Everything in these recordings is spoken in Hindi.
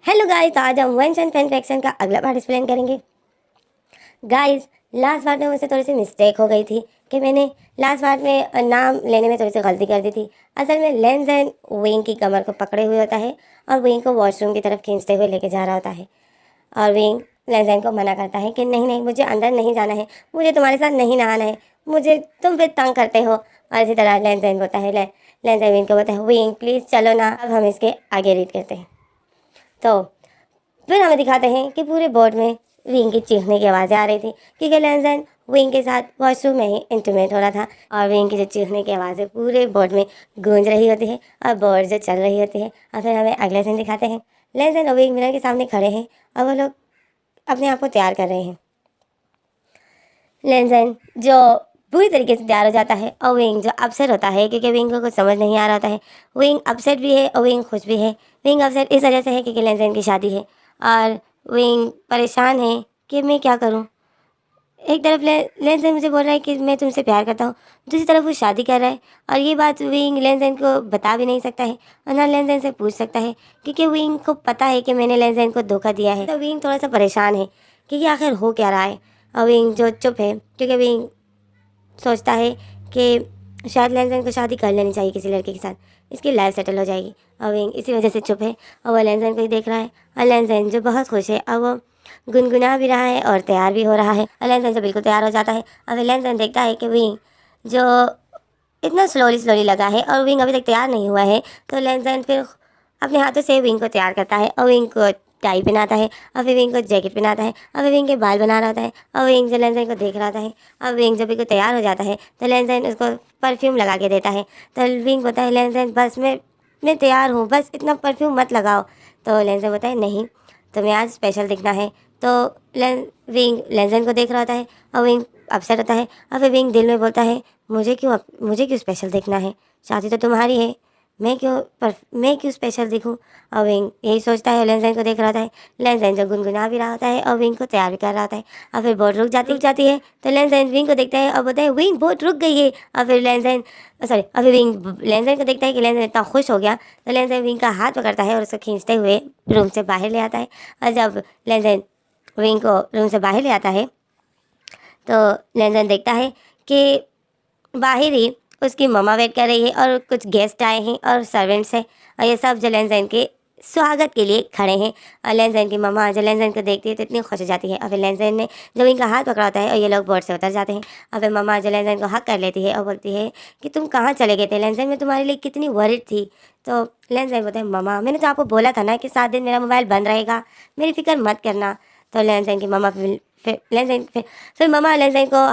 हेलो गाइस, आज हम वंश एंड फैन कलेक्शन का अगला पार्ट एक्सप्लेन करेंगे। गाइस, लास्ट पार्ट में मुझसे थोड़ी सी मिस्टेक हो गई थी कि मैंने लास्ट पार्ट में नाम लेने में थोड़ी सी गलती कर दी थी। असल में लेंस एंड विंग की कमर को पकड़े हुए होता है और विंग को वॉशरूम की तरफ खींचते हुए लेके जा रहा होता है और विंग लेंस को मना करता है कि नहीं नहीं, मुझे अंदर नहीं जाना है, मुझे तुम्हारे साथ नहीं नहाना है, मुझे तुम फिर तंग करते हो। और इसी तरह लेंस बोलता है लेंस विंग को बोलता है विंग प्लीज़ चलो ना। अब हम इसके आगे रीड करते हैं। तो फिर हमें दिखाते हैं कि पूरे बोर्ड में विंग की चीखने की आवाज़ें आ रही थी क्योंकि लेंसन विंग के साथ वॉशरूम में ही इंटीमेट हो रहा था और विंग की जो चीखने की आवाज़ें पूरे बोर्ड में गूंज रही होती है और बोर्ड जो चल रही होती है। और फिर हमें अगले सीन दिखाते हैं। लेंसन और विंग मिरर के सामने खड़े हैं और वो लोग अपने आप को तैयार कर रहे हैं। लेंसन जो पूरी तरीके से तैयार हो जाता है और विंग जो अपसेट होता है क्योंकि विंग को कुछ समझ नहीं आ रहा होता है। विंग अपसेट भी है और विंग खुश भी है। विंग अपसेट इस वजह से है क्योंकि लेंसन की शादी है और विंग परेशान है कि मैं क्या करूं। एक तरफ लेंसन मुझे बोल रहा है कि मैं तुमसे प्यार करता हूँ, दूसरी तरफ वो शादी कर रहा है और ये बात विंग लेंसन को बता भी नहीं सकता है और ना लेंसन से पूछ सकता है क्योंकि विंग को पता है कि मैंने लेंसन को धोखा दिया है। तो विंग थोड़ा सा परेशान है क्योंकि आखिर हो क्या रहा है। और विंग जो चुप है क्योंकि विंग सोचता है कि शायद लेंसन को शादी कर लेनी चाहिए किसी लड़के के साथ, इसकी लाइफ सेटल हो जाएगी। और विंग इसी वजह से चुप है और वो लेंसन को ही देख रहा है और लेंसन जो बहुत खुश है और वो गुनगुना भी रहा है और तैयार भी हो रहा है और लेंसन जो बिल्कुल तैयार हो जाता है। और फिर लेंसन देखता है कि विंग जो इतना स्लोली स्लोली लगा है और विंग अभी तक तैयार नहीं हुआ है। तो लेंसन फिर अपने हाथों से विंग को तैयार करता है और विंग को टाई पहनाता है और फिर विंग को जैकेट पहनाता है और फिर विंग के बाल बना रहा होता है और विंग जो लेंसन को देख रहा होता है। और विंग जब बिल्कुल तैयार हो जाता है तो लेंसन उसको परफ्यूम लगा के देता है। तो विंग बोलता है लेंसन बस मैं तैयार हूँ, बस इतना परफ्यूम मत लगाओ। तो लेंसन बोलता है नहीं, तुम्हें आज स्पेशल दिखना है। तो विंग लेंसन को देख रहा होता है और विंग अपसेट होता है और फिर विंग दिल में बोलता है मुझे क्यों स्पेशल दिखना है, शादी तो तुम्हारी है, मैं क्यों स्पेशल दिखूं। और विंग यही सोचता है, लेंसन को देख रहा होता है। लेंसन जो गुनगुना भी रहा होता है और विंग को तैयार भी कर रहा होता है। और फिर बोट रुक जाती है तो लेंसन विंग को देखता है और बोलता है विंग बोट रुक गई है। और फिर विंग लेंसन को देखता है कि लेंसन इतना खुश हो गया तो लेंसन विंग का हाथ पकड़ता है और उसको खींचते हुए रूम से बाहर ले आता है। और जब लेंसन विंग को रूम से बाहर ले आता है तो लेंसन देखता है कि बाहर ही उसकी मम्मा वेट कर रही है और कुछ गेस्ट आए हैं और सर्वेंट्स हैं और ये सब जो लेंसन के स्वागत के लिए खड़े हैं। और लेंसन की मम्मा जो लेंसन को देखती है तो इतनी खुश हो जाती है और फिर लेंसन ने जब इनका हाथ पकड़ा होता है और ये लोग बोर्ड से उतर जाते हैं। और फिर मम्मा जो लेंसन को हक कर लेती है और बोलती है कि तुम कहाँ चले गए थे लेंसन, मैं तुम्हारे लिए कितनी वरिड थी। तो लेंसन बोलते हैं मम्मा मैंने तो आपको बोला था ना कि 7 दिन मेरा मोबाइल बंद रहेगा, मेरी फिक्र मत करना। तो लेंसन की मम्मा फिर मम्मा लेंसन को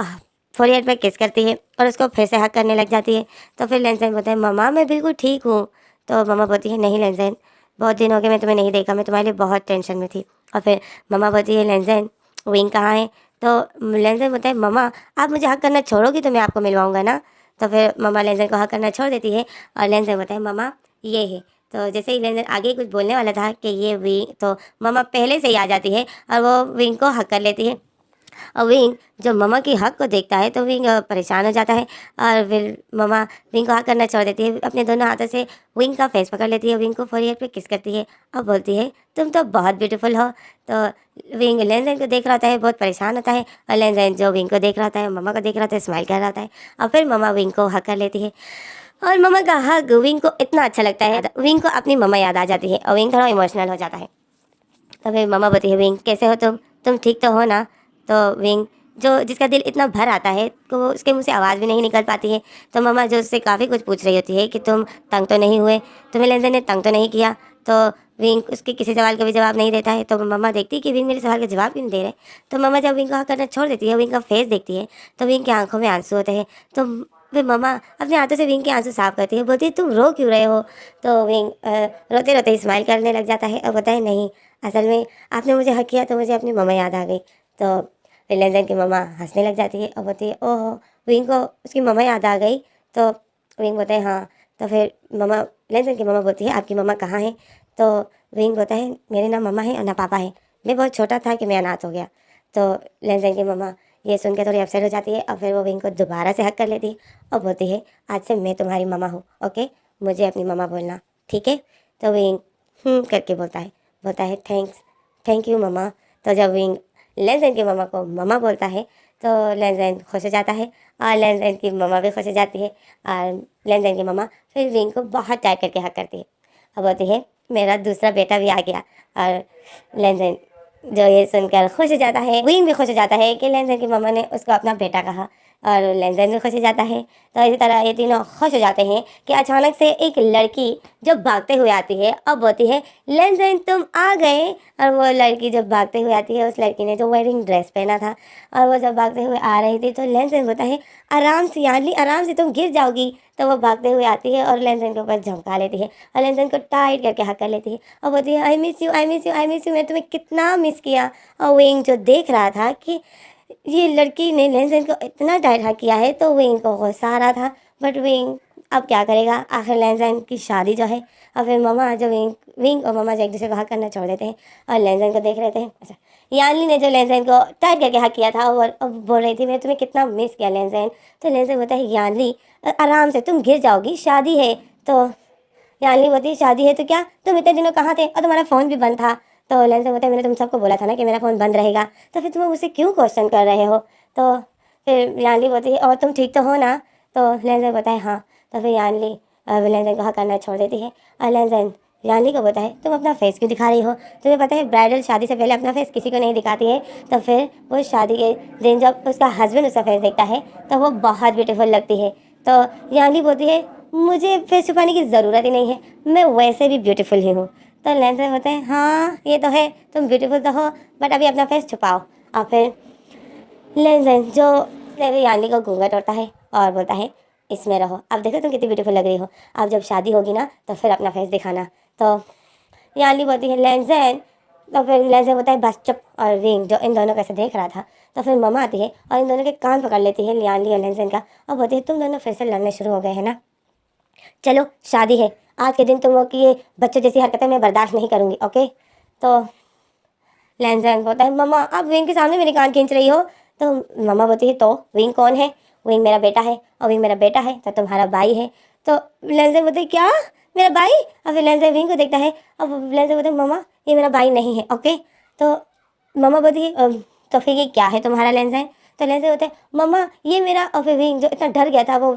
फोरहेड पे किस करती है और उसको फिर से हक करने लग जाती है। तो फिर लेंसन बोलता है मम्मा मैं बिल्कुल ठीक हूँ। तो मम्मा बोलती है नहीं लेंसन, बहुत दिन हो गए मैं तुम्हें नहीं देखा, मैं तुम्हारे लिए बहुत टेंशन में थी। और फिर मम्मा बोलती है लेंसन विंग कहाँ है। तो लेंसन बोलता है मम्मा आप मुझे हक करना छोड़ोगी तो मैं आपको मिलवाऊंगा ना। तो फिर मम्मा लेंसन को हक करना छोड़ देती है और लेंसन बोलता है मम्मा ये है। तो जैसे ही लेंसन आगे कुछ बोलने वाला था कि ये विंग, तो मम्मा पहले से ही आ जाती है और वो विंग को हक कर लेती है। और विंग जब मम्मा की हक को देखता है तो विंग परेशान हो जाता है और फिर मम्मा विंग को हक करना छोड़ देती है, अपने दोनों हाथों से विंग का फेस पकड़ लेती है, विंग को फोरहेड पे किस करती है और बोलती है तुम तो बहुत ब्यूटीफुल हो। तो विंग लेंसन को देख रहा होता है, बहुत परेशान होता है और लेंसन जो विंग को देख रहा होता है, मम्मा को देख रहा होता है, स्माइल कर रहा होता है। और फिर मम्मा विंग को हक कर लेती है और मम्मा का हक विंग को इतना अच्छा लगता है, विंग को अपनी मम्मा याद आ जाती है और विंग थोड़ा इमोशनल हो जाता है। तो फिर मम्मा बोलती है विंग कैसे हो तुम ठीक तो हो ना। तो विंग जो जिसका दिल इतना भर आता है तो वो उसके मुंह से आवाज़ भी नहीं निकल पाती है। तो मम्मा जो उससे काफ़ी कुछ पूछ रही होती है कि तुम तंग तो नहीं हुए, तुम्हें लेंसन ने तंग तो नहीं किया। तो विंग उसके किसी सवाल का भी जवाब नहीं देता है। तो मम्मा देखती है कि विंग मेरे सवाल का जवाब क्यों नहीं दे रहे। तो मम्मा जब विंग को हक करना छोड़ देती है, विंग का फेस देखती है तो विंग की आंखों में आंसू होते हैं। तो फिर मम्मा अपने हाथों से विंग के आंसू साफ करती है, बोलती है तुम रो क्यों रहे हो। तो विंग रोते रोते स्माइल करने लग जाता है और बोलता है नहीं, असल में आपने मुझे हक किया तो मुझे अपनी मम्मा याद आ गई। तो फिर लेंसन की मम्मा हंसने लग जाती है और बोलती है ओहो विंग को उसकी मम्मा याद आ गई। तो विंग बोलता है हाँ। तो फिर मम्मा लेंसन की मम्मा बोलती है आपकी मम्मा कहाँ है। तो विंग बोलता है मेरे ना मम्मा है और ना पापा है, मैं बहुत छोटा था कि मैं अनाथ हो गया। तो लेंसन की मम्मा ये सुन के थोड़ी अपसेट हो जाती है और फिर वो विंग को दोबारा से हक कर लेती है और बोलती है आज से मैं तुम्हारी मम्मा हूँ, ओके, मुझे अपनी मम्मा बोलना, ठीक है। तो विंग करके बोलता है। बोलता है थैंक यू मम्मा। तो जब विंग लेंजन की मम्मा को मम्मा बोलता है तो लेंजन खुश हो जाता है और लेंजन की मम्मा भी खुश हो जाती है। और लेंजन की मम्मा फिर विंग को बहुत टाइट करके हक करती है और बोलती है मेरा दूसरा बेटा भी आ गया। और लेंजन जो ये सुनकर खुश हो जाता है, विंग भी खुश हो जाता है कि लेंजन की मम्मा ने उसको अपना बेटा कहा और लेंजन भी खुश हो जाता है। तो इसी तरह ये तीनों खुश हो जाते हैं कि अचानक से एक लड़की जो भागते हुए आती है और बोलती है लेंजन तुम आ गए। और वो लड़की जब भागते हुए आती है, उस लड़की ने जो वेडिंग ड्रेस पहना था, और वो जब भागते हुए आ रही थी तो लेंजन बोलता है आराम से यार्ली, आराम से, तुम गिर जाओगी। तो वो भागते हुए आती है और लेंजन के ऊपर झमका लेती है और लेंजन को टाइट करके हक कर लेती है और बोलती है I miss you, I miss you, I miss you, मैं तुम्हें कितना मिस किया। और विंग जो देख रहा था कि ये लड़की ने लेंजन को इतना टाइट हक किया है तो विंग को गुस्सा आ रहा था। बट विंग अब क्या करेगा, आखिर लेंजन की शादी जो है। और फिर मम्मा जो विंग और मम्मा जो एक दूसरे को हक करना छोड़ देते हैं और लेंजन को देख रहे थे। अच्छा, यानली ने जो लेंजन को टाइट करके हक किया था और बोल रही थी मैं तुम्हें कितना मिस किया लेंजन। तो लेंजन बोलता है यानली आराम से, तुम गिर जाओगी, शादी है। तो यानली बोलती है शादी है तो क्या, तुम इतने दिनों कहाँ थे और तुम्हारा फ़ोन भी बंद था। तो लेंजन बोलता है मैंने तुम सबको बोला था ना कि मेरा फ़ोन बंद रहेगा, तो फिर तुम मुझसे क्यों क्वेश्चन कर रहे हो। तो फिर यानली बोलती है और तुम ठीक तो हो ना। तो लेंजन बोलता है हाँ। तो फिर यानली लेंजन को हक करना छोड़ देती है और लेंजन यानली को बोलता है तुम अपना फेस क्यों दिखा रही हो, तुम्हें पता है ब्राइडल शादी से पहले अपना फेस किसी को नहीं दिखाती है। तो फिर वो शादी के दिन जब उसका हस्बैंड उसका फेस देखता है तो वो बहुत ब्यूटीफुल लगती है। तो यानली बोलती है मुझे फेस छुपाने की ज़रूरत ही नहीं है, मैं वैसे भी ब्यूटीफुल ही हूँ। तो लेंजन बोलते हैं हाँ ये तो है, तुम ब्यूटीफुल तो हो, बट अभी अपना फेस छुपाओ। और फिर लेंजन जो यानी को घूंघट उड़ता है और बोलता है इसमें रहो, अब देखो तुम कितनी ब्यूटीफुल लग रही हो, अब जब शादी होगी ना तो फिर अपना फेस दिखाना। तो यानी बोलती है लेंजन। तो फिर लेंजन बोलता है बस चुप। और विंग जो इन दोनों को ऐसे देख रहा था, तो फिर मम्मा आती है और इन दोनों के कान पकड़ लेती है यानली और लेंजन का और बोलती है तुम दोनों फिर से लड़ने शुरू हो गए हैं ना, चलो शादी है, आज के दिन तुम लोग की ये बच्चों जैसी हरकतें मैं बर्दाश्त नहीं करूँगी, ओके। तो लेंजन बोलता है मम्मा आप विंग के सामने मेरे कान खींच रही हो। तो मम्मा बोलती है तो विंग कौन है, विंग मेरा बेटा है और विंग मेरा बेटा है तो तुम्हारा भाई है। तो लेंजन बोलते है क्या, मेरा भाई। और फिर लेंजन विंग को देखता है और लेंजन बोलते है मम्मा ये मेरा भाई नहीं है, ओके। तो मम्मा बोलती है तो फिर ये क्या है तुम्हारा लेंजन। तो लेंजन बोलते हैं मम्मा ये मेरा। और फिर विंग जो इतना डर गया था वो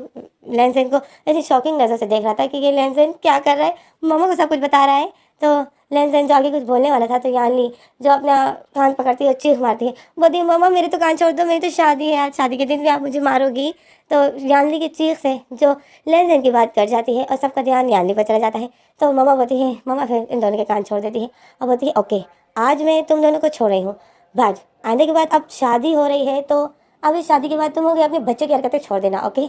लेंजन को ऐसी शॉकिंग नज़र से देख रहा था कि ये लेंजन क्या कर रहा है, मम्मा को सब कुछ बता रहा है। तो लेंजन जो आगे कुछ बोलने वाला था तो यानली जो अपना कान पकड़ती है और चीख मारती है, बोलती है मम्मा मेरे तो कान छोड़ दो, मेरी तो शादी है, आज शादी के दिन भी आप मुझे मारोगी। तो यानली की चीख से जो लेंजन की बात कर जाती है और सबका ध्यान यानली पर चला जाता है। तो मम्मा बोलती है, मम्मा फिर इन दोनों के कान छोड़ देती है और बोलती है ओके आज मैं तुम दोनों को छोड़ रही हूँ, बट आने के बाद अब शादी हो रही है तो अब इस शादी के बाद तुम लोग अपने बच्चों की हरकतें छोड़ देना, ओके।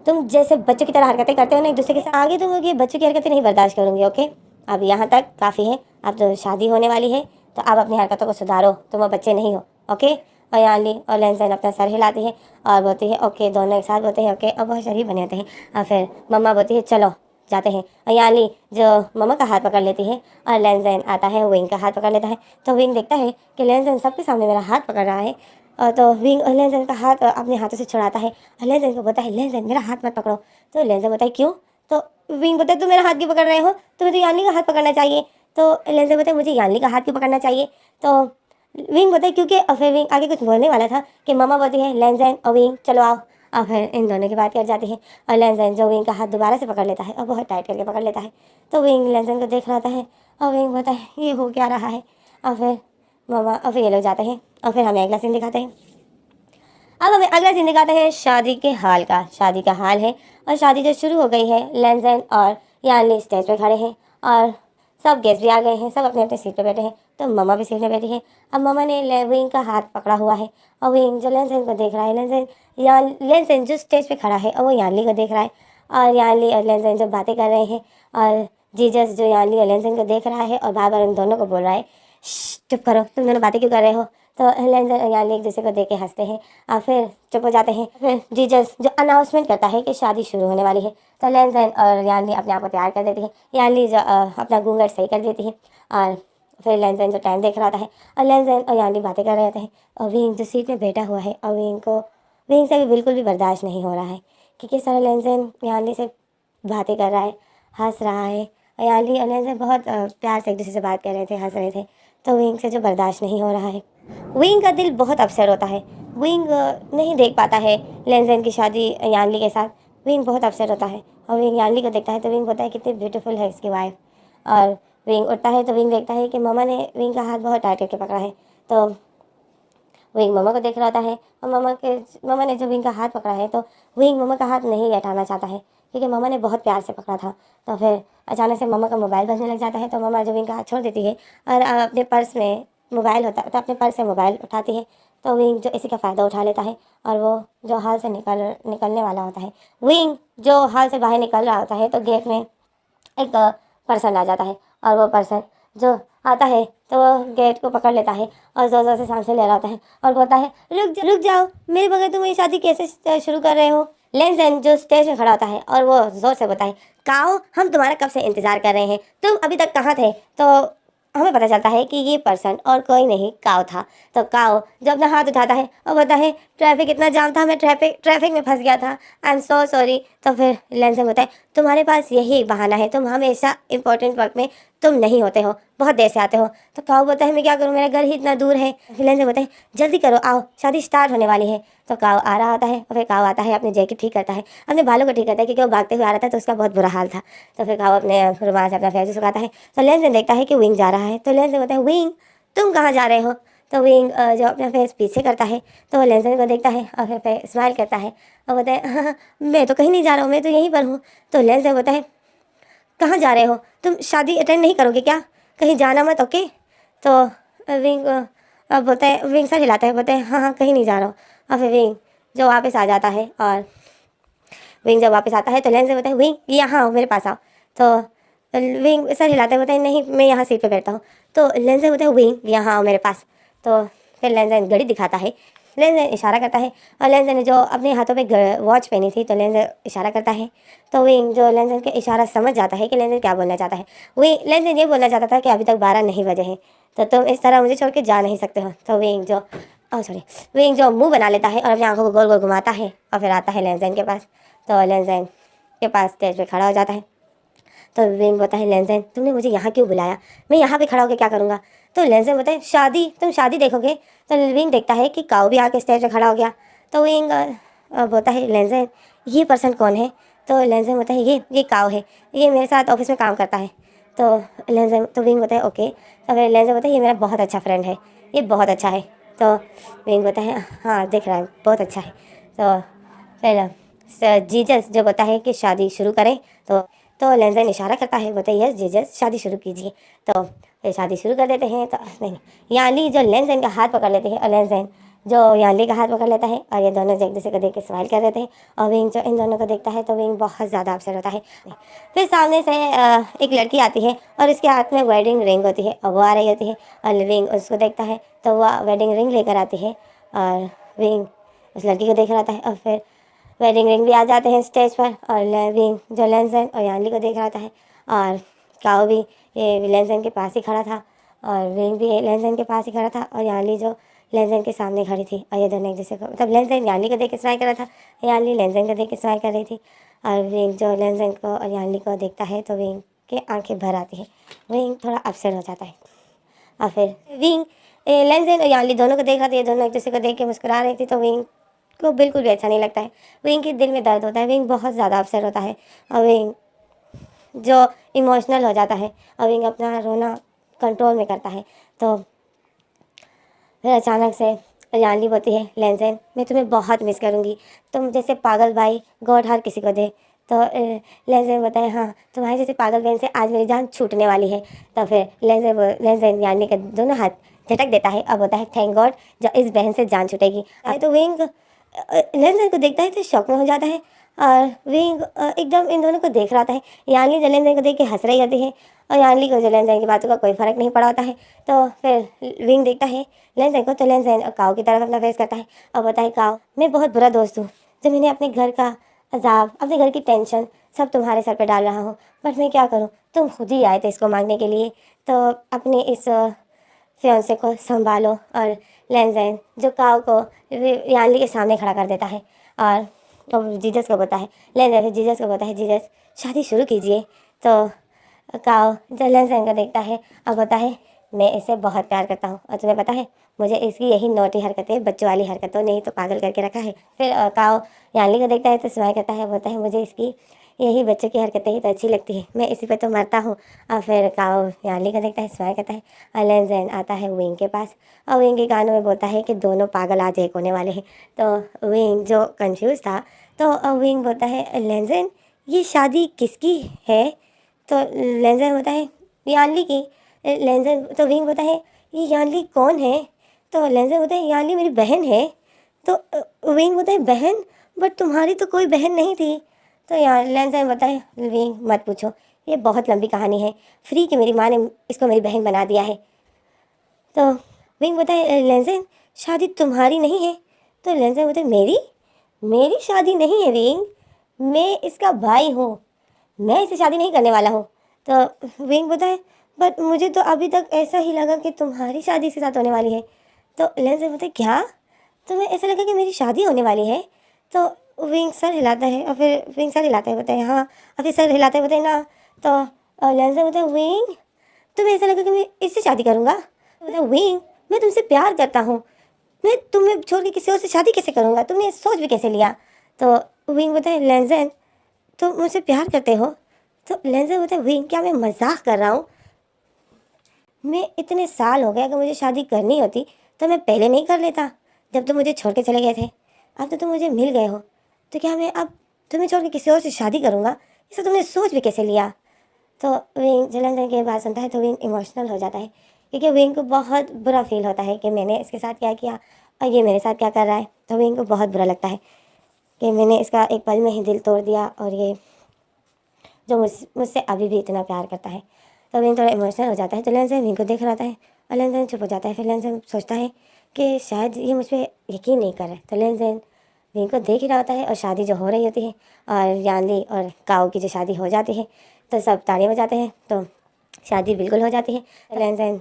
तुम जैसे बच्चों की तरह हरकतें करते हो ना एक दूसरे के साथ, आगे तुम लोग ये बच्चों की हरकतें नहीं बर्दाश्त करूँगी, ओके। अब यहाँ तक काफ़ी है, अब तो शादी होने वाली है तो अब अपनी हरकतों को सुधारो, तुम वो बच्चे नहीं हो, ओके। और यानली और लेंजन अपना सर हिलाती है और बोलती है ओके, दोनों एक साथ बोलते हैं ओके और बहुत शरीफ बने होते हैं। और फिर मम्मा बोलती है चलो जाते हैं। और यानली जो मम्मा का हाथ पकड़ लेती है और लेंजन आता है विंग का हाथ पकड़ लेता है। तो विंग देखता है कि लेंजन सबके सामने मेरा हाथ पकड़ रहा है और तो विंग और लेंजन का हाथ अपने हाथों से छुड़ाता है और लेंजन को बोलता है लेंजन मेरा हाथ मत पकड़ो। तो लेंजन बोलता है क्यों। तो विंग बोलता है तुम मेरा हाथ क्यों पकड़ रहे हो, तुम्हें तो यानली का हाथ पकड़ना चाहिए। तो लेंजन बोलता है मुझे यानली का हाथ क्यों पकड़ना चाहिए। तो विंग बोलता है क्योंकि, और फिर विंग आगे कुछ बोलने वाला था कि मम्मा बोलती है लेंजन और विंग चलो आओ। और फिर इन दोनों की बात कर जाती है और लेंजन जो विंग का हाथ दोबारा से पकड़ लेता है और बहुत टाइट करके पकड़ लेता है। तो विंग लेंजन को देख रहा होता है और विंग बोलता है ये हो क्या रहा है। और फिर मम्मा और फिर ये लोग जाते हैं और फिर हमें अगला सीन दिखाते हैं। अब हमें अगला सीन दिखाते हैं शादी के हाल का। शादी का हाल है और शादी जो शुरू हो गई है, लेंजन और यानली स्टेज पे खड़े हैं और सब गेस्ट भी आ गए हैं, सब अपने अपने सीट पे बैठे हैं। तो मम्मा भी सीट पे बैठी है। अब मम्मा ने विंग का हाथ पकड़ा हुआ है और विंग जो लेंजन को देख रहा है, लेंजन जो स्टेज पे खड़ा है और वो यानली को देख रहा है और यानली और लेंजन जो बातें कर रहे हैं और जीजस जो यानली और लेंजन को देख रहा है और बार बार उन दोनों को बोल रहा है चुप करो, तुम दोनों बातें क्यों कर रहे हो। तो लेंजन और यानली एक दूसरे को देख के हंसते हैं और फिर चुप हो जाते हैं। फिर जीजस जो अनाउंसमेंट करता है कि शादी शुरू होने वाली है तो लेंजन और यानली अपने आप को तैयार कर देती है। यानली जो अपना घूंघट सही कर देती है और फिर लेंजन जो टाइम देख रहा होता है और लेंजन और यानली बातें कर रहे होते हैं और विंग जो सीट में बैठा हुआ है और विंग से भी बिल्कुल भी बर्दाश्त नहीं हो रहा है कि किस तरह लेंजन यानली से बातें कर रहा है, हंस रहा है याली और लेंजन बहुत प्यार से एक दूसरे से बात कर रहे थे, हंस रहे थे। तो विंग से जो बर्दाश्त नहीं हो रहा है, विंग का दिल बहुत अपसेट होता है। विंग नहीं देख पाता है लेंजन की शादी यानली के साथ। विंग बहुत अपसेट होता है और विंग यानली को देखता है तो विंग बोलता है कितनी ब्यूटीफुल है इसकी वाइफ। और विंग उठता है तो विंग देखता है कि मामा ने विंग का हाथ बहुत टाइट करके पकड़ा है। तो विंग मामा को देख रहा होता है और मामा ने जो विंग का हाथ पकड़ा है तो विंग मामा का हाथ नहीं हटाना चाहता है क्योंकि मामा ने बहुत प्यार से पकड़ा था। तो फिर अचानक से मामा का मोबाइल बजने लग जाता है तो मामा जो विंग का हाथ छोड़ देती है और अपने पर्स में मोबाइल होता है तो अपने पर्स से मोबाइल उठाती है। तो विंग जो इसी का फ़ायदा उठा लेता है और वो जो हॉल से निकलने वाला होता है, विंग जो हॉल से बाहर निकल रहा होता है तो गेट में एक पर्सन आ जाता है और वो पर्सन जो आता है तो वो गेट को पकड़ लेता है और ज़ोर ज़ोर से सांसें ले रहा होता है और बोलता है रुक जाओ, मेरे बगैर तुम ये शादी कैसे शुरू कर रहे हो। लेंजन जो स्टेज में खड़ा होता है और वो ज़ोर से बोलता है काओ, हम तुम्हारा कब से इंतज़ार कर रहे हैं, तुम अभी तक कहाँ थे। तो हमें पता चलता है कि ये पर्सन और कोई नहीं काओ था। तो काओ जो अपना हाथ उठाता है और बोलता है ट्रैफिक इतना जाम था, मैं ट्रैफिक में फंस गया था, आई एम सो सॉरी। तो फिर लेंजन बोलता है तुम्हारे पास यही बहाना है, तुम हमेशा इंपॉर्टेंट वक्त में तुम नहीं होते हो, बहुत देर से आते हो। तो काओ बोलता है मैं क्या करूँ, मेरा घर ही इतना दूर है। फिर लेंजन बोलता है जल्दी करो, आओ शादी स्टार्ट होने वाली है। तो काओ आ रहा होता है और फिर काओ आता है, अपनी जैकेट ठीक करता है, अपने बालों को ठीक करता है क्योंकि वो भागते हुए आ रहा था तो उसका बहुत बुरा हाल था। तो फिर काओ अपने रुमाल से अपना फेस सुखाता है। तो लेंजन देखता है कि विंग जा रहा है। तो लेंजन बोलता है विंग तुम कहाँ जा रहे हो। तो विंग जो अपना फेस पीछे करता है तो वो लेंजन को देखता है और फिर स्माइल करता है और बोलता है हाँ, मैं तो कहीं नहीं जा रहा हूँ, मैं तो यहीं पर हूँ। तो लेंजन बोलता है कहाँ जा रहे हो, तुम शादी अटेंड नहीं करोगे क्या, कहीं जाना मत, ओके। तो विंग बोलता है, विंग सर हिलाता है, बोलता है हाँ हाँ कहीं नहीं जा रहा हूँ। और फिर विंग जो वापस आ जाता है और विंग जब वापस आता है तो लेंस बोलता है विंग यहाँ आओ मेरे पास आओ। तो विंग सर हिलाते बोलता है नहीं मैं यहाँ सीट पे बैठता हूँ। तो लेंस बोलता है विंग यहाँ आओ मेरे पास। तो फिर लेंस घड़ी दिखाता है, लेंस इशारा करता है और लेंस ने जो अपने हाथों पे वॉच पहनी थी तो लेंस इशारा करता है। तो विंग जो लेंस के इशारा समझ जाता है कि लेंस क्या बोलना चाहता है। वही लेंस ये बोलना चाहता था कि अभी तक 12 नहीं बजे हैं तो तुम इस तरह मुझे छोड़ के जा नहीं सकते हो। तो विंग जो मुंह बना लेता है और अपनी आंखों को गोल गोल घुमाता है और फिर आता है लेंस के पास। तो लेंजन के पास स्टेज पे खड़ा हो जाता है। तो विंग बोलता है लेंजन तुमने मुझे यहाँ क्यों बुलाया, मैं यहाँ पे खड़ा होकर क्या करूँगा। तो लेंजन बोलता है शादी, तुम शादी देखोगे। तो विंग देखता है कि काऊ भी आके स्टेज पे खड़ा हो गया। तो विंग बोलता है लेंजन ये पर्सन कौन है। तो लेंजन बोलता है ये काऊ है, ये मेरे साथ ऑफिस में काम करता है। तो विंग बोलता है ओके। तो फिर लेंजन बोलता है ये मेरा बहुत अच्छा फ्रेंड है, ये बहुत अच्छा है। तो विंग बोलता है हाँ दिख रहा है बहुत अच्छा है। तो फिर जीजस जो बोलता है कि शादी शुरू करें। तो लेंजन इशारा करता है, बोलते यस जीजस शादी शुरू कीजिए। तो फिर शादी शुरू कर देते हैं। तो नहीं, यानली जो लेंजन का हाथ पकड़ लेते हैं और लेंजन जो यानली का हाथ पकड़ लेता है और ये दोनों एक दूसरे को देख के स्माइल कर देते हैं। और विंग जो इन दोनों को देखता है तो विंग बहुत ज़्यादा अपसेट होता है। फिर सामने से एक लड़की आती है और उसके हाथ में वेडिंग रिंग होती है और वो आ रही होती है और विंग उसको देखता है तो वह वेडिंग रिंग लेकर आती है और विंग उस लड़की को देख रहा था। और फिर वेडिंग रिंग भी आ जाते हैं स्टेज पर और विंग जो लेंजन और यानली को देख रहा था और काओ भी ये लेंजन के पास ही खड़ा था और विंग भी लेंजन के पास ही खड़ा था और यानली जो लेंजन के सामने खड़ी थी और ये दोनों एक दूसरे को मतलब लेंजन यानली को देख के स्माइल कर रहा था, यानली लेंजन को देख के स्माइल कर रही थी। और विंग जो लेंजन को और यानली को देखता है तो विंग के आंखें भर आती है, विंग थोड़ा अपसेट हो जाता है। और फिर विंग लेंजन और यानली दोनों को देख रहा था, ये दोनों एक दूसरे को देख के मुस्कुरा रही थी तो विंग को बिल्कुल भी अच्छा नहीं लगता है। विंग के दिल में दर्द होता है, विंग बहुत ज़्यादा अपसेट होता है और विंग जो इमोशनल हो जाता है और विंग अपना रोना कंट्रोल में करता है। तो फिर अचानक से यानली बोलती है लेंजन मैं तुम्हें बहुत मिस करूँगी, तुम जैसे पागल भाई गॉड हर किसी को दे। तो लेंजन बताए हाँ तुम्हारे जैसे पागल बहन से आज मेरी जान छूटने वाली है। तो फिर लेंजन यानली के दोनों हाथ झटक देता है और बोलता है थैंक गॉड जो इस बहन से जान छूटेगी। तो विंग लेंजन को देखता है तो शौक में हो जाता है और विंग एकदम इन दोनों को देख रहा था। यानली जो लेंजन को देख के हंस रही होती है और यानली को जो लेंजन की बातों का कोई फ़र्क नहीं पड़ा होता है। तो फिर विंग देखता है लेंजन को तो लेंजन काऊ की तरफ अपना फेस करता है और बताए काऊ मैं बहुत बुरा दोस्त हूँ, जब मैंने अपने घर का अजाब अपने घर की टेंशन सब तुम्हारे सर पे डाल रहा हूँ, बट मैं क्या करूँ, तुम खुद ही आए थे इसको मांगने के लिए। तो अपने इस फियांसे को संभालो। और लेंजन जो काऊ को यानली के सामने खड़ा कर देता है और जीजस को बोलता है लेंजन फिर जीजस को बोलता है जीजस शादी शुरू कीजिए। तो काओ जब लेंसन को देखता है और बोलता है मैं इसे बहुत प्यार करता हूँ और तुम्हें पता है मुझे इसकी यही नोटी हरकतें, बच्चों वाली हरकतों ने ही तो पागल करके रखा है। फिर काओ यानली को देखता है तो स्माइल करता है, बोलता है मुझे इसकी यही बच्चों की हरकतें ही तो अच्छी लगती है, मैं इसी पे तो मरता हूँ। और फिर काओ यानली को देखता है, स्माइल करता है और लेंसन आता है विंग के पास और विंग के कानों में बोलता है कि दोनों पागल आज एक होने वाले हैं। तो विंग जो कंफ्यूज था तो विंग बोलता है लेंसन ये शादी किसकी है? तो लेंसन होता है यानली की। लेंसन तो विंग होता है ये यानली कौन है? तो लेंसन होता है यानली मेरी बहन है। तो विंग होता है बहन, बट तुम्हारी तो कोई बहन नहीं थी। तो यार लेंसन होता है विंग मत पूछो, ये बहुत लंबी कहानी है, फ्री की मेरी माँ ने इसको मेरी बहन बना दिया है। तो विंग बोलता है लेंसन शादी तुम्हारी नहीं है? तो लेंसन बोलता है मेरी मेरी शादी नहीं है विंग, मैं इसका भाई हूँ, मैं इससे शादी नहीं करने वाला हूँ। तो विंग बोलता है बट मुझे तो अभी तक ऐसा ही लगा कि तुम्हारी शादी इसके साथ होने वाली है। तो लेंसन बोलता है क्या, तुम्हें ऐसा लगा कि मेरी शादी होने वाली है? तो विंग सर हिलाता है और फिर विंग सर हिलाता है, बोलता है हाँ, और फिर सर हिलाते बोलते हैं ना। तो लेंसन बोलता है विंग तुम्हें ऐसा लगा कि मैं इससे शादी करूँगा? बोलता है विंग मैं तुमसे प्यार करता हूँ, मैं तुम्हें छोड़ के किसी और से शादी कैसे करूँगा, तुमने सोच भी कैसे लिया? तो विंग बोलता है लेंसन तो मुझसे प्यार करते हो? तो लेंसन बोलता है विंग क्या मैं मजाक कर रहा हूँ? मैं इतने साल हो गए, अगर मुझे शादी करनी होती तो मैं पहले नहीं कर लेता जब तुम मुझे छोड़ के चले गए थे। अब तो तुम मुझे मिल गए हो तो क्या मैं अब तुम्हें छोड़ के किसी और से शादी करूँगा? इसे तुमने सोच भी कैसे लिया? तो विंग जलन की बात सुनता है तो विंग इमोशनल हो जाता है, क्योंकि विंग को बहुत बुरा फील होता है कि मैंने इसके साथ क्या किया और ये मेरे साथ क्या कर रहा है। तो विंग को बहुत बुरा लगता है कि मैंने इसका एक पल में ही दिल तोड़ दिया और ये जो मुझसे अभी भी इतना प्यार करता है। तो विंग थोड़ा इमोशनल हो जाता है। तो लेंसन विंग को देख रहा है और लेंसन चुप हो जाता है। फिर लेंसन सोचता है कि शायद ये मुझ पर यकीन नहीं कर रहा है। तो लेंसन विंग को देख ही रहा होता है और शादी जो हो रही होती है और यानली और काओ की जो शादी हो जाती है तो सब तालियां बजाते हैं, तो शादी बिल्कुल हो जाती है। तो लेंसन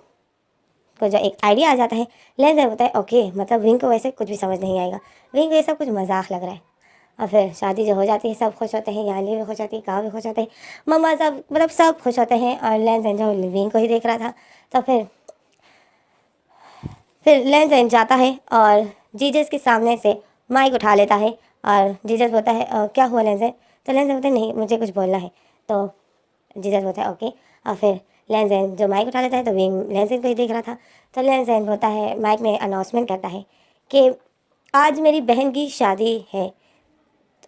को जो एक आइडिया आ जाता है, लेंसन होता है ओके, मतलब विंग को वैसे कुछ भी समझ नहीं आएगा, विंग को ये सब कुछ मजाक लग रहा है। और फिर शादी जो हो जाती है सब खुश होते हैं, यानली भी खुश होती है, काओ भी खुश होते हैं, मम्मा सब मतलब सब खुश होते हैं। और लेंसन जो विंग को ही देख रहा था तो फिर लेंसन जाता है और जीजस के सामने से माइक उठा लेता है और जीजस बोलता है क्या हुआ लेंसन? तो लेंसन बोलता है नहीं मुझे कुछ बोलना है। तो जीजस बोलता है ओके। और फिर लेंसन जो माइक उठा लेता है तो विंग लेंसन को ही देख रहा था। तो लेंसन बोलता है माइक में अनाउंसमेंट करता है कि आज मेरी बहन की शादी है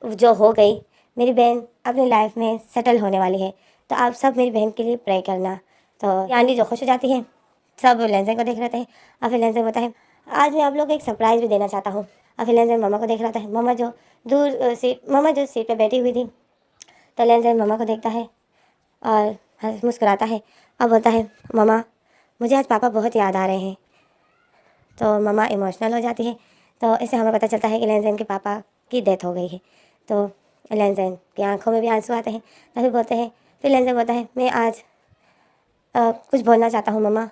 जो हो गई, मेरी बहन अपनी लाइफ में सेटल होने वाली है, तो आप सब मेरी बहन के लिए प्रे करना। तो यानी जो खुश हो जाती है, सब लेंसन को देख रहे थे। और फिर लेंसन बोलता है आज मैं आप लोग को एक सरप्राइज़ भी देना चाहता हूँ। और फिर लेंसन मम्मा को देख रहा था, मम्मा जो सीट पे बैठी हुई थी। तो लेंसन मम्मा को देखता है और मुस्कुराता है और बोलता है मम्मा मुझे आज पापा बहुत याद आ रहे हैं। तो मम्मा इमोशनल हो जाती है। तो इससे हमें पता चलता है कि लेंसन के पापा की डेथ हो गई है। तो लेंसन की आंखों में भी आंसू आते हैं। तभी बोलते हैं, फिर लेंसन बोलता है मैं आज कुछ बोलना चाहता हूँ मम्मा।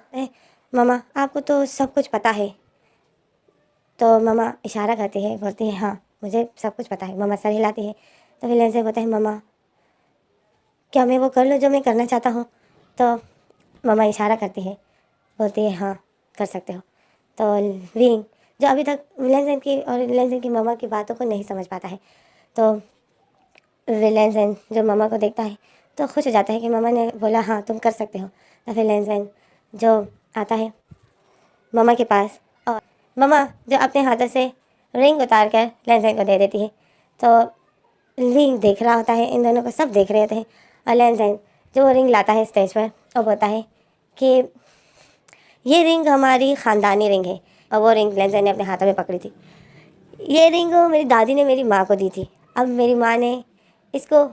मम्मा आपको तो सब कुछ पता है? तो मम्मा इशारा करती है, बोलती है हाँ मुझे सब कुछ पता है। मम्मा सर हिलाती है। तो फिर लेंसन बोलता है मम्मा क्या मैं वो कर लूँ जो मैं करना चाहता हूँ? तो मम्मा इशारा करती है, बोलती है हाँ कर सकते हो। तो विंग जो अभी तक लेंसन की मम्मा की बातों को नहीं समझ पाता है, तो लेंसन जो मम्मा को देखता है तो खुश हो जाता है कि मम्मा ने बोला हाँ तुम कर सकते हो। तो फिर लेंसन जो आता है मम्मा के पास और मम्मा जो अपने हाथों से रिंग उतार कर लेंसन को दे देती है। तो रिंग देख रहा होता है, इन दोनों को सब देख रहे होते हैं। और लेंसन जो वो रिंग लाता है स्टेज पर और बोलता है कि ये रिंग हमारी ख़ानदानी रिंग है। और वो रिंग लेंसन ने अपने हाथों में पकड़ी थी। ये रिंग मेरी दादी ने मेरी माँ को दी थी, अब मेरी माँ ने इसको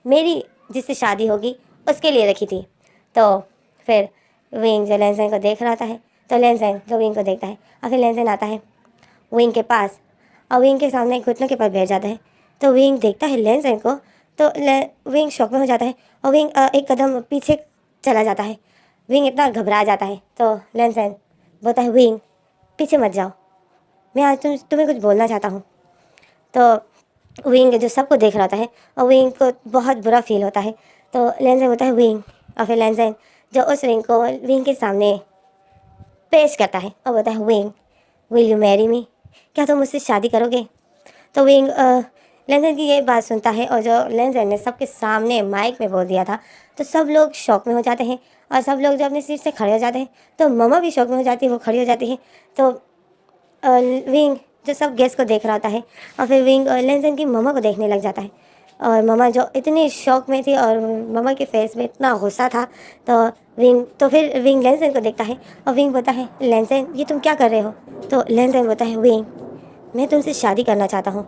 मेरी जिससे शादी होगी उसके लिए रखी थी। तो फिर विंग जो लेंसन को देख रहा होता है, तो लेंसन जो विंग को देखता है और फिर लेंसन आता है विंग के पास और विंग के सामने घुटनों के पास बैठ जाता है। तो विंग देखता है लेंसन को, तो विंग शॉक में हो जाता है और विंग एक कदम पीछे चला जाता है। विंग इतना घबरा जाता है। तो लेंसन बोलता है विंग पीछे मत जाओ, मैं आज तुम्हें कुछ बोलना चाहता हूँ। तो विंग जो सबको देख रहा होता है और विंग को बहुत बुरा फील होता है। तो लेंसन बोलता है विंग और फिर लेंजन जो उस रिंग को विंग के सामने पेश करता है और बोलता है wing, will you marry me, क्या तुम मुझसे शादी करोगे? तो विंग लेंजन की ये बात सुनता है, और जो लेंजन ने सबके सामने माइक में बोल दिया था, तो सब लोग शौक में हो जाते हैं और सब लोग जो अपनी सीट से खड़े हो जाते हैं। तो ममा भी शौक में हो जाती है, वो खड़ी हो जाती है। तो विंग जो सब गेस्ट को देख रहा होता है, और फिर विंग लेंजन की ममा को देखने लग जाता है, और ममा जो इतनी शौक में थी और ममा के फेस में इतना गुस्सा था। तो फिर विंग लेंजन को देखता है और विंग बोलता है, लेंजन ये तुम क्या कर रहे हो? तो लेंजन बोलता है, विंग मैं तुमसे शादी करना चाहता हूँ।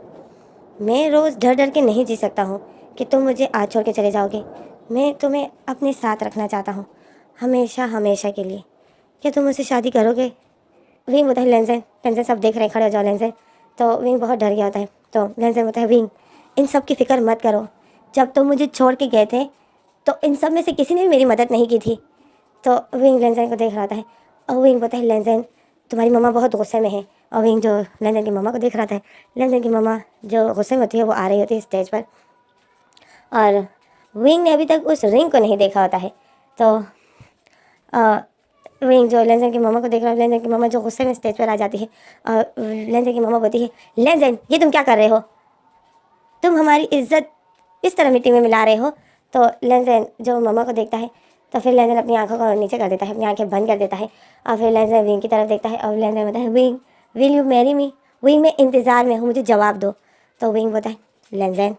मैं रोज़ डर डर के नहीं जी सकता हूँ कि तुम मुझे आज छोड़ के चले जाओगे। मैं तुम्हें अपने साथ रखना चाहता हूँ, हमेशा हमेशा के लिए। क्या तुम मुझसे शादी करोगे? विंग बोलता है, लेंजन लेंजन सब देख रहे हैं, खड़े हो जाओ लेंजन। तो विंग बहुत डर गया होता है। तो लेंजन बोलता है, विंग इन सब की फ़िक्र मत करो, जब तुम मुझे छोड़ के गए थे तो इन सब में से किसी ने भी मेरी मदद नहीं की थी। तो विंग लेंजन को देख रहा था, और विंग बोलता है, लेंजन तुम्हारी मम्मा बहुत गुस्से में है। और विंग जो लेंजन की मम्मा को देख रहा था, लेंजन की मम्मा जो गुस्से में होती है वो आ रही होती है स्टेज पर, और विंग ने अभी तक उस रिंग को नहीं देखा होता है। तो विंग जो लेंजन की मम्मा को देख रहा है, लेंजन की मम्मा जो गुस्से में स्टेज पर आ जाती है, और लेंजन की मम्मा बोलती है, लेंजन ये तुम क्या कर रहे हो? तुम हमारी इज्जत इस तरह मिट्टी में मिला रहे हो। तो लेंजन जो मम्मा को देखता है, तो फिर लेंजन अपनी आंखों को नीचे कर देता है, अपनी आंखें बंद कर देता है, और फिर लेंजन विंग की तरफ देखता है, और लेंजन बोलता है, wing will you marry me? Wing मैं इंतज़ार में हूँ, मुझे जवाब दो। तो विंग बोलता है, लेंजन